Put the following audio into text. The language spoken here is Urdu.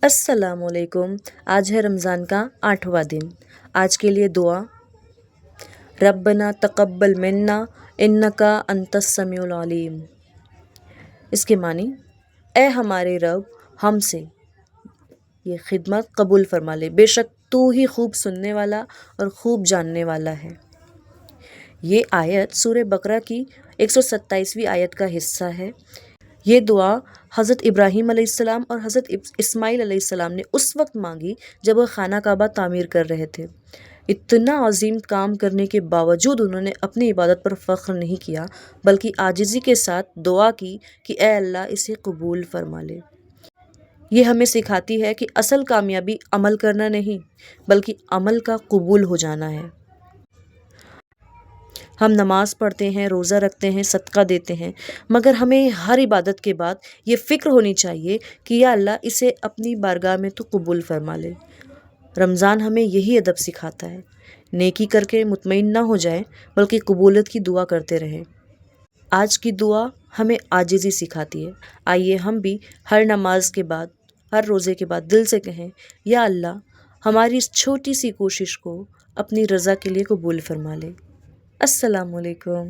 السلام علیکم۔ آج ہے رمضان کا 8واں دن۔ آج کے لیے دعا: ربنا تقبل منا انکا انت السمیع العلیم۔ اس کے معنی: اے ہمارے رب، ہم سے یہ خدمت قبول فرما لے، بے شک تو ہی خوب سننے والا اور خوب جاننے والا ہے۔ یہ آیت سورہ بقرہ کی 127ویں آیت کا حصہ ہے۔ یہ دعا حضرت ابراہیم علیہ السلام اور حضرت اسماعیل علیہ السلام نے اس وقت مانگی جب وہ خانہ کعبہ تعمیر کر رہے تھے۔ اتنا عظیم کام کرنے کے باوجود انہوں نے اپنی عبادت پر فخر نہیں کیا، بلکہ عاجزی کے ساتھ دعا کی کہ اے اللہ اسے قبول فرما لے۔ یہ ہمیں سکھاتی ہے کہ اصل کامیابی عمل کرنا نہیں، بلکہ عمل کا قبول ہو جانا ہے۔ ہم نماز پڑھتے ہیں، روزہ رکھتے ہیں، صدقہ دیتے ہیں، مگر ہمیں ہر عبادت کے بعد یہ فکر ہونی چاہیے کہ یا اللہ اسے اپنی بارگاہ میں تو قبول فرما لے۔ رمضان ہمیں یہی ادب سکھاتا ہے، نیکی کر کے مطمئن نہ ہو جائیں بلکہ قبولیت کی دعا کرتے رہیں۔ آج کی دعا ہمیں عاجزی سکھاتی ہے۔ آئیے ہم بھی ہر نماز کے بعد، ہر روزے کے بعد دل سے کہیں، یا اللہ ہماری اس چھوٹی سی کوشش کو اپنی رضا کے لیے قبول فرما لے۔ السلام علیکم۔